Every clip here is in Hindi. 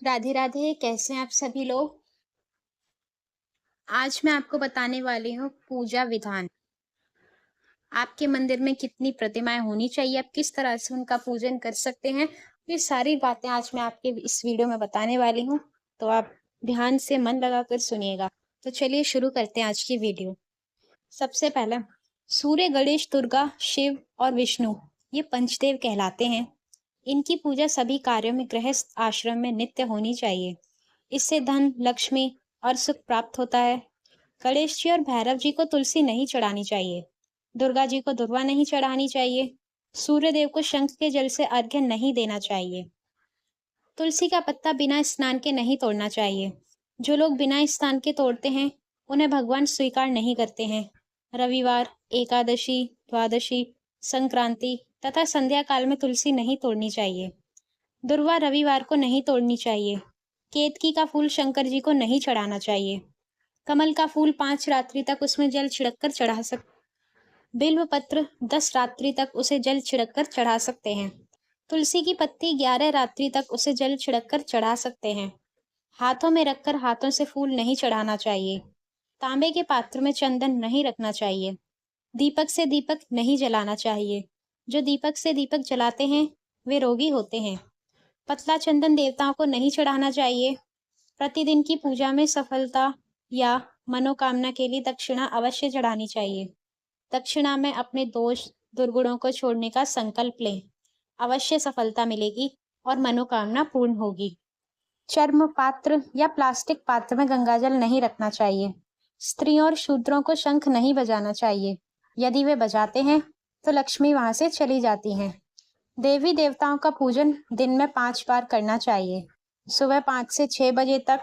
राधे राधे, कैसे हैं आप सभी लोग? आज मैं आपको बताने वाली हूँ पूजा विधान। आपके मंदिर में कितनी प्रतिमाएँ होनी चाहिए, आप किस तरह से उनका पूजन कर सकते हैं, ये सारी बातें आज मैं आपके इस वीडियो में बताने वाली हूँ, तो आप ध्यान से मन लगाकर सुनिएगा। तो चलिए शुरू करते हैं आज की वीडियो। सबसे पहले सूर्य, गणेश, दुर्गा, शिव और विष्णु ये पंचदेव कहलाते हैं। इनकी पूजा सभी कार्यों में गृहस्थ आश्रम में नित्य होनी चाहिए। इससे धन, लक्ष्मी और सुख प्राप्त होता है। गणेश जी और भैरव जी को तुलसी नहीं चढ़ानी चाहिए। दुर्गा जी को दुर्वा नहीं चढ़ानी चाहिए। सूर्य देव को शंख के जल से अर्घ्य नहीं देना चाहिए। तुलसी का पत्ता बिना स्नान के नहीं तोड़ना चाहिए। जो लोग बिना स्नान के तोड़ते हैं, उन्हें भगवान स्वीकार नहीं करते हैं। रविवार, एकादशी, द्वादशी, संक्रांति तथा संध्या काल में तुलसी नहीं तोड़नी चाहिए। दुर्वा रविवार को नहीं तोड़नी चाहिए। केतकी का फूल शंकर जी को नहीं चढ़ाना चाहिए। कमल का फूल 5 रात्रि तक उसमें जल छिड़क कर चढ़ा सक बिल्व पत्र 10 रात्रि तक उसे जल छिड़क कर चढ़ा सकते हैं। तुलसी की पत्ती 11 रात्रि तक उसे जल छिड़क कर चढ़ा सकते हैं। हाथों में रखकर हाथों से फूल नहीं चढ़ाना चाहिए। तांबे के पात्र में चंदन नहीं रखना चाहिए। दीपक से दीपक नहीं जलाना चाहिए। जो दीपक से दीपक जलाते हैं, वे रोगी होते हैं। पतला चंदन देवताओं को नहीं चढ़ाना चाहिए। प्रतिदिन की पूजा में सफलता या मनोकामना के लिए दक्षिणा अवश्य चढ़ानी चाहिए। दक्षिणा में अपने दोष, दुर्गुणों को छोड़ने का संकल्प लें। अवश्य सफलता मिलेगी और मनोकामना पूर्ण होगी। चर्म पात्र या प्लास्टिक पात्र में गंगाजल नहीं रखना चाहिए। स्त्रियों और शूद्रों को शंख नहीं बजाना चाहिए। यदि वे बजाते हैं, तो लक्ष्मी वहां से चली जाती हैं। देवी देवताओं का पूजन दिन में 5 बार करना चाहिए। सुबह 5 से 6 बजे तक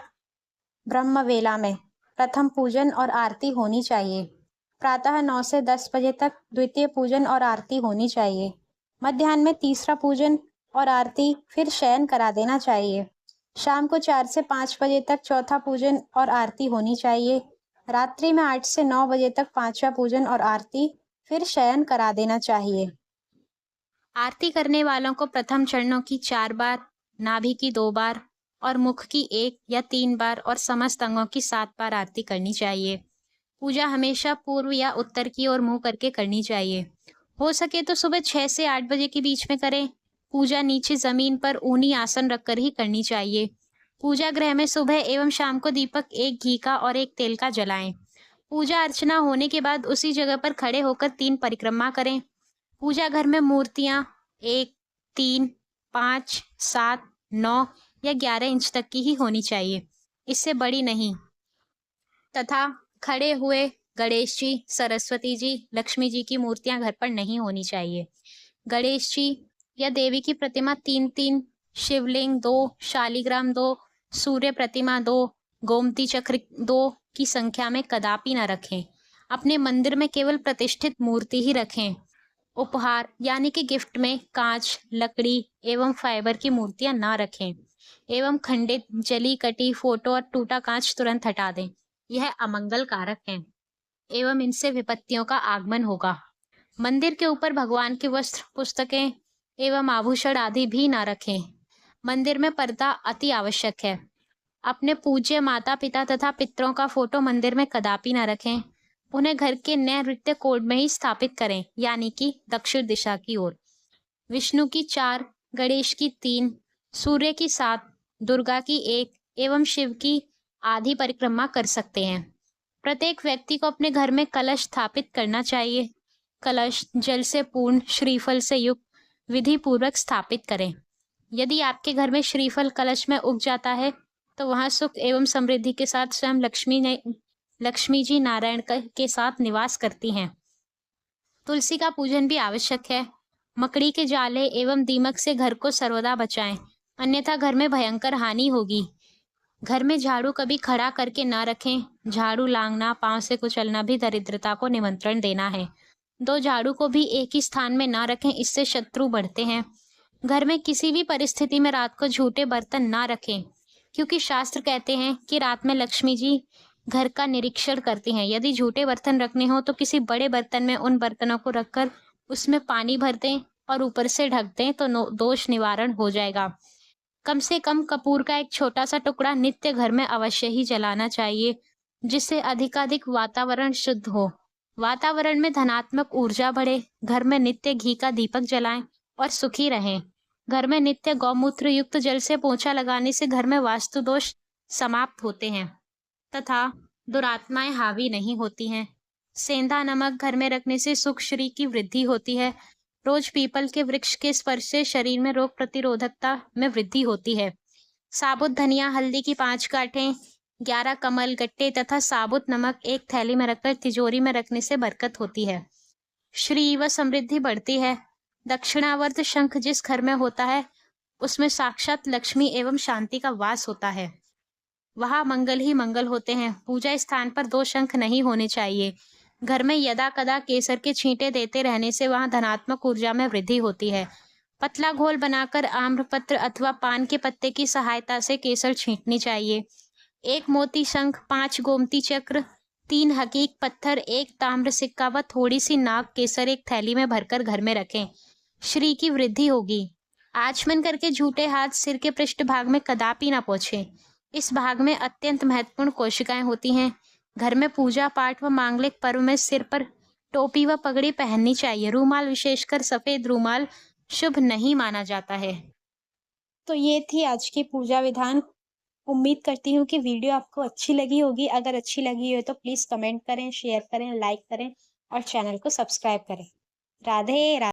ब्रह्म वेला में प्रथम पूजन और आरती होनी चाहिए। प्रातः 9 से 10 बजे तक द्वितीय पूजन और आरती होनी चाहिए। मध्याह्न में तीसरा पूजन और आरती, फिर शयन करा देना चाहिए। शाम को 4 से 5 बजे तक चौथा पूजन और आरती होनी चाहिए। रात्रि में 8 से 9 बजे तक पांचवा पूजन और आरती, फिर शयन करा देना चाहिए। आरती करने वालों को प्रथम चरणों की 4 बार, नाभि की 2 बार और मुख की 1 या 3 बार और समस्त अंगों की 7 बार आरती करनी चाहिए। पूजा हमेशा पूर्व या उत्तर की ओर मुंह करके करनी चाहिए। हो सके तो सुबह 6 से 8 बजे के बीच में करें। पूजा नीचे जमीन पर ऊनी आसन रखकर ही करनी चाहिए। पूजा गृह में सुबह एवं शाम को दीपक एक घी का और एक तेल का जलाएं। पूजा अर्चना होने के बाद उसी जगह पर खड़े होकर 3 परिक्रमा करें। पूजा घर में मूर्तियां 1, 3, 5, 7, 9 या 11 इंच तक की ही होनी चाहिए, इससे बड़ी नहीं। तथा खड़े हुए गणेश जी, सरस्वती जी, लक्ष्मी जी की मूर्तियां घर पर नहीं होनी चाहिए। गणेश जी या देवी की प्रतिमा 3-3, शिवलिंग 2, शालिग्राम 2, सूर्य प्रतिमा 2, गोमती चक्र 2 की संख्या में कदापि न रखें। अपने मंदिर में केवल प्रतिष्ठित मूर्ति ही रखें। उपहार यानी कि गिफ्ट में कांच, लकड़ी एवं फाइबर की मूर्तियां ना रखें। एवं खंडित, जली कटी फोटो और टूटा कांच तुरंत हटा दें। यह अमंगल कारक है एवं इनसे विपत्तियों का आगमन होगा। मंदिर के ऊपर भगवान के वस्त्र, पुस्तकें एवं आभूषण आदि भी ना रखें। मंदिर में पर्दा अति आवश्यक है। अपने पूज्य माता पिता तथा पितरों का फोटो मंदिर में कदापि न रखें। उन्हें घर के नैऋत्य कोण में ही स्थापित करें, यानी कि दक्षिण दिशा की ओर। विष्णु की 4, गणेश की 3, सूर्य की 7, दुर्गा की 1 एवं शिव की आधी परिक्रमा कर सकते हैं। प्रत्येक व्यक्ति को अपने घर में कलश स्थापित करना चाहिए। कलश जल से पूर्ण, श्रीफल से युक्त विधि पूर्वक स्थापित करें। यदि आपके घर में श्रीफल कलश में उग जाता है, तो वहां सुख एवं समृद्धि के साथ स्वयं लक्ष्मी जी नारायण के साथ निवास करती हैं। तुलसी का पूजन भी आवश्यक है। मकड़ी के जाले एवं दीमक से घर को सर्वदा बचाएं, अन्यथा घर में भयंकर हानि होगी। घर में झाड़ू कभी खड़ा करके ना रखें। झाड़ू लांघना, पांव से कुचलना भी दरिद्रता को निमंत्रण देना है। 2 झाड़ू को भी एक ही स्थान में ना रखें, इससे शत्रु बढ़ते हैं। घर में किसी भी परिस्थिति में रात को झूठे बर्तन ना रखें, क्योंकि शास्त्र कहते हैं कि रात में लक्ष्मी जी घर का निरीक्षण करती हैं। यदि झूठे बर्तन रखने हो तो किसी बड़े बर्तन में उन बर्तनों को रखकर उसमें पानी भर दें और ऊपर से ढक दें, तो दोष निवारण हो जाएगा। कम से कम कपूर का एक छोटा सा टुकड़ा नित्य घर में अवश्य ही जलाना चाहिए, जिससे अधिकाधिक वातावरण शुद्ध हो। वातावरण में धनात्मक ऊर्जा बढ़े। घर में नित्य घी का दीपक जलाएं और सुखी रहें। घर में नित्य गौमूत्र युक्त जल से पोंछा लगाने से घर में वास्तु दोष समाप्त होते हैं तथा दुरात्माएं हावी नहीं होती हैं। सेंधा नमक घर में रखने से सुख श्री की वृद्धि होती है। रोज पीपल के वृक्ष के स्पर्श से शरीर में रोग प्रतिरोधकता में वृद्धि होती है। साबुत धनिया, हल्दी की 5 गांठें, 11 कमल गट्टे तथा साबुत नमक एक थैली में रखकर तिजोरी में रखने से बरकत होती है। श्री व समृद्धि बढ़ती है। दक्षिणावर्त शंख जिस घर में होता है, उसमें साक्षात लक्ष्मी एवं शांति का वास होता है। वहां मंगल ही मंगल होते हैं। पूजा स्थान पर 2 शंख नहीं होने चाहिए। घर में यदा कदा केसर के छींटे देते रहने से वहां धनात्मक ऊर्जा में वृद्धि होती है। पतला घोल बनाकर आम्रपत्र अथवा पान के पत्ते की सहायता से केसर छींटनी चाहिए। 1 मोती शंख, 5 गोमती चक्र, 3 हकीक पत्थर, 1 ताम्र सिक्का व थोड़ी सी नाग केसर एक थैली में भरकर घर में रखें। श्री की वृद्धि होगी। आचमन करके झूठे हाथ सिर के पृष्ठ भाग में कदापि न पोंछें। इस भाग में अत्यंत महत्वपूर्ण कोशिकाएं होती हैं। घर में पूजा पाठ व मांगलिक पर्व में सिर पर टोपी व पगड़ी पहननी चाहिए। रूमाल, विशेषकर सफेद रूमाल, शुभ नहीं माना जाता है। तो ये थी आज की पूजा विधान। उम्मीद करती हूँ कि वीडियो आपको अच्छी लगी होगी। अगर अच्छी लगी हो तो प्लीज़ कमेंट करें, शेयर करें, लाइक करें और चैनल को सब्सक्राइब करें। राधे राधे।